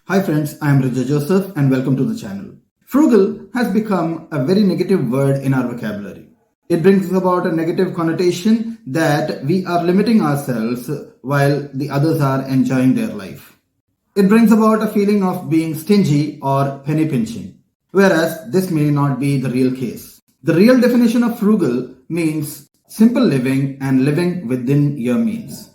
Hi friends, I am Rijo and welcome to the channel. Frugal has become a very negative word in our vocabulary. It brings about a negative connotation that we are limiting ourselves while the others are enjoying their life. It brings about a feeling of being stingy or penny pinching, whereas this may not be the real case. The real definition of frugal means simple living and living within your means.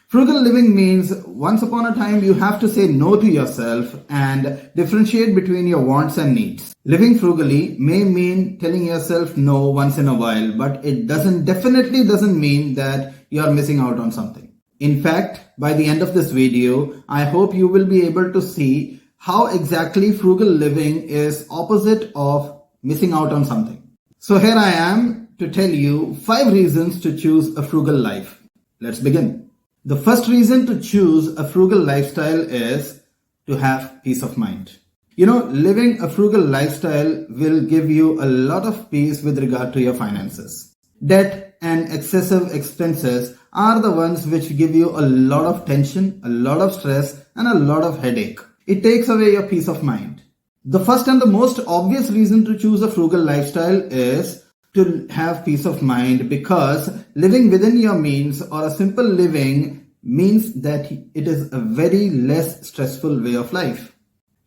Frugal living means once upon a time you have to say no to yourself and differentiate between your wants and needs. Living frugally may mean telling yourself no once in a while, but it definitely doesn't mean that you're missing out on something. In fact, by the end of this video, I hope you will be able to see how exactly frugal living is opposite of missing out on something. So here I am to tell you 5 reasons to choose a frugal life. Let's begin. The first reason to choose a frugal lifestyle is to have peace of mind. Living a frugal lifestyle will give you a lot of peace with regard to your finances. Debt and excessive expenses are the ones which give you a lot of tension, a lot of stress, and a lot of headache. It takes away your peace of mind. The first and the most obvious reason to choose a frugal lifestyle is to have peace of mind, because living within your means or a simple living means that it is a very less stressful way of life.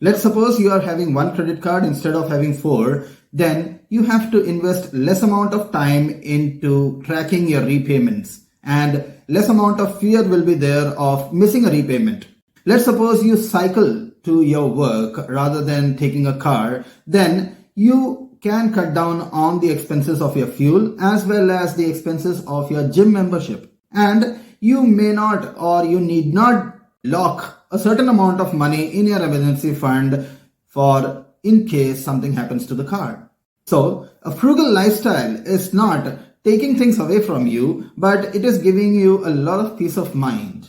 Let's suppose you are having 1 credit card instead of having 4, then you have to invest less amount of time into tracking your repayments and less amount of fear will be there of missing a repayment. Let's suppose you cycle to your work rather than taking a car, then you can cut down on the expenses of your fuel as well as the expenses of your gym membership. And you may not or you need not lock a certain amount of money in your emergency fund for in case something happens to the car. So a frugal lifestyle is not taking things away from you, but it is giving you a lot of peace of mind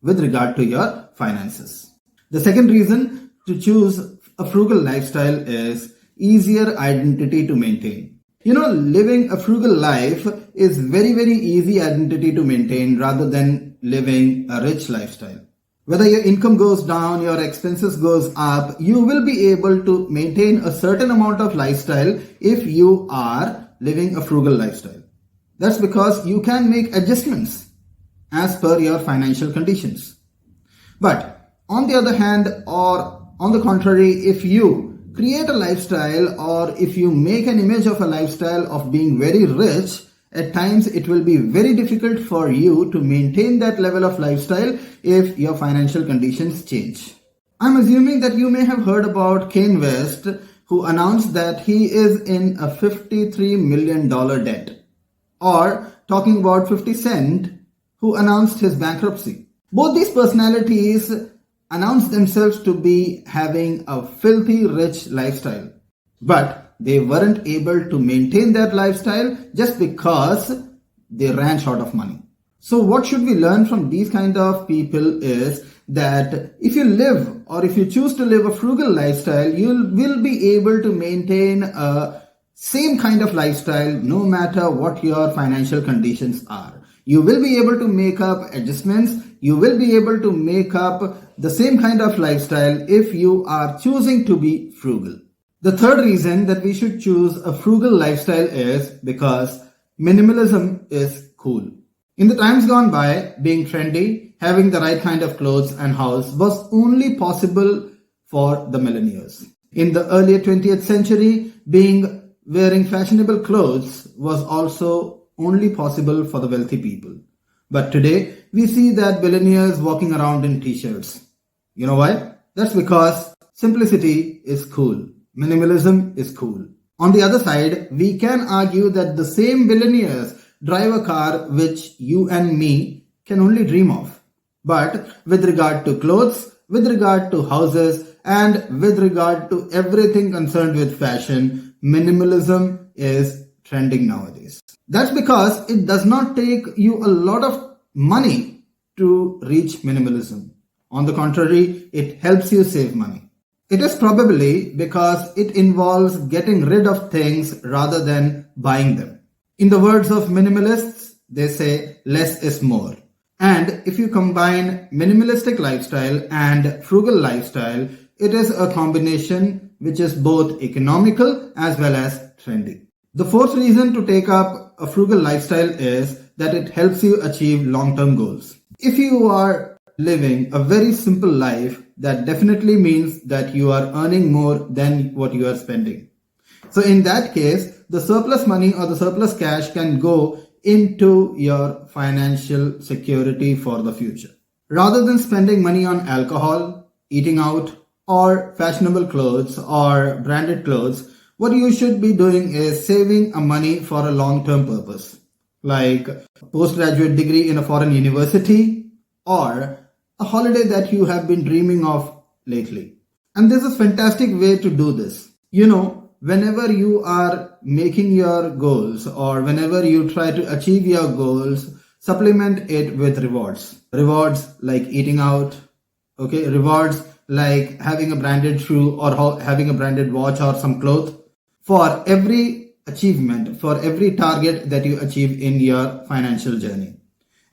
with regard to your finances. The second reason to choose a frugal lifestyle is easier identity to maintain. Living a frugal life is very easy identity to maintain rather than living a rich lifestyle. Whether your income goes down, your expenses goes up, you will be able to maintain a certain amount of lifestyle if you are living a frugal lifestyle. That's because you can make adjustments as per your financial conditions. But on the other hand, or on the contrary, if you create a lifestyle or if you make an image of a lifestyle of being very rich, at times it will be very difficult for you to maintain that level of lifestyle if your financial conditions change. I'm assuming that you may have heard about Kanye West, who announced that he is in a $53 million debt. Or talking about 50 Cent, who announced his bankruptcy. Both these personalities announced themselves to be having a filthy rich lifestyle, but they weren't able to maintain that lifestyle just because they ran short of money. So what should we learn from these kind of people is that if you live or if you choose to live a frugal lifestyle, you will be able to maintain a same kind of lifestyle no matter what your financial conditions are. You will be able to make up adjustments. You will be able to make up the same kind of lifestyle if you are choosing to be frugal. The third reason that we should choose a frugal lifestyle is because minimalism is cool. In the times gone by, being trendy, having the right kind of clothes and house was only possible for the millionaires. In the early 20th century, wearing fashionable clothes was also only possible for the wealthy people. But today, we see that billionaires walking around in t-shirts. You know why? That's because simplicity is cool. Minimalism is cool. On the other side, we can argue that the same billionaires drive a car which you and me can only dream of. But with regard to clothes, with regard to houses, and with regard to everything concerned with fashion, minimalism is trending nowadays. That's because it does not take you a lot of money to reach minimalism. On the contrary, it helps you save money. It is probably because it involves getting rid of things rather than buying them. In the words of minimalists, they say less is more. And if you combine minimalistic lifestyle and frugal lifestyle, it is a combination which is both economical as well as trendy. The fourth reason to take up a frugal lifestyle is that it helps you achieve long-term goals. If you are living a very simple life, that definitely means that you are earning more than what you are spending. So in that case, the surplus money or the surplus cash can go into your financial security for the future. Rather than spending money on alcohol, eating out, or fashionable clothes or branded clothes, what you should be doing is saving a money for a long-term purpose, like a postgraduate degree in a foreign university or a holiday that you have been dreaming of lately. And this is a fantastic way to do this. Whenever you are making your goals or whenever you try to achieve your goals, supplement it with rewards. Rewards like eating out, okay? Rewards like having a branded shoe or having a branded watch or some clothes for every achievement, for every target that you achieve in your financial journey.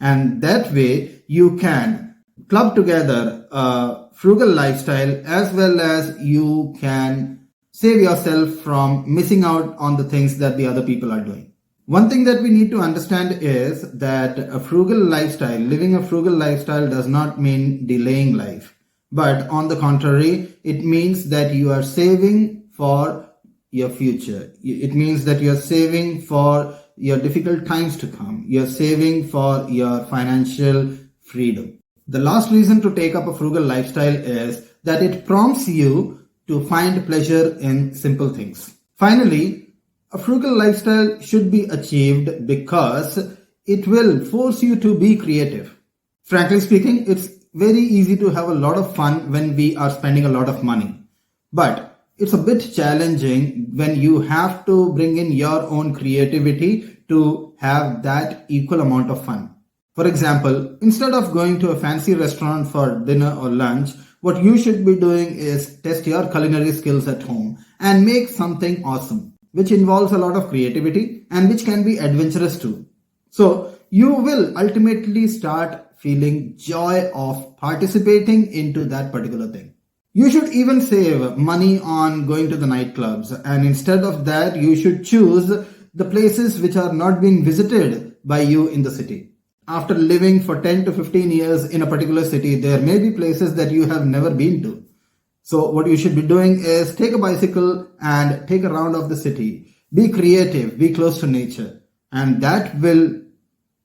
And that way you can club together a frugal lifestyle as well as you can save yourself from missing out on the things that the other people are doing. One thing that we need to understand is that a frugal lifestyle, living a frugal lifestyle does not mean delaying life. But on the contrary, it means that you are saving for your future. It means that you are saving for your difficult times to come. You're saving for your financial freedom. The last reason to take up a frugal lifestyle is that it prompts you to find pleasure in simple things. Finally, a frugal lifestyle should be achieved because it will force you to be creative. Frankly speaking, it's very easy to have a lot of fun when we are spending a lot of money. But it's a bit challenging when you have to bring in your own creativity to have that equal amount of fun. For example, instead of going to a fancy restaurant for dinner or lunch, what you should be doing is test your culinary skills at home and make something awesome, which involves a lot of creativity and which can be adventurous too. So you will ultimately start feeling joy of participating into that particular thing. You should even save money on going to the nightclubs, and instead of that, you should choose the places which are not being visited by you in the city. After living for 10 to 15 years in a particular city, there may be places that you have never been to. So what you should be doing is take a bicycle and take a round of the city. Be creative, be close to nature, and that will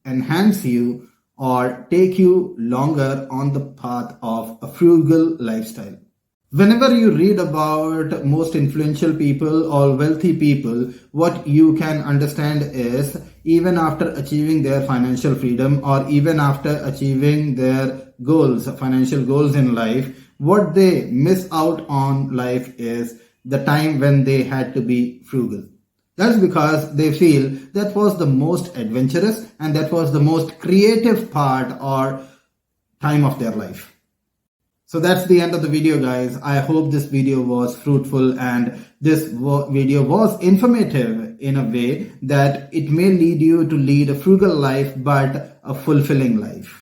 enhance you or take you longer on the path of a frugal lifestyle. Whenever you read about most influential people or wealthy people, what you can understand is even after achieving their financial freedom or even after achieving their goals, financial goals in life, what they miss out on life is the time when they had to be frugal. That's because they feel that was the most adventurous and that was the most creative part or time of their life. So that's the end of the video, guys. I hope this video was fruitful and this video was informative in a way that it may lead you to lead a frugal life but a fulfilling life.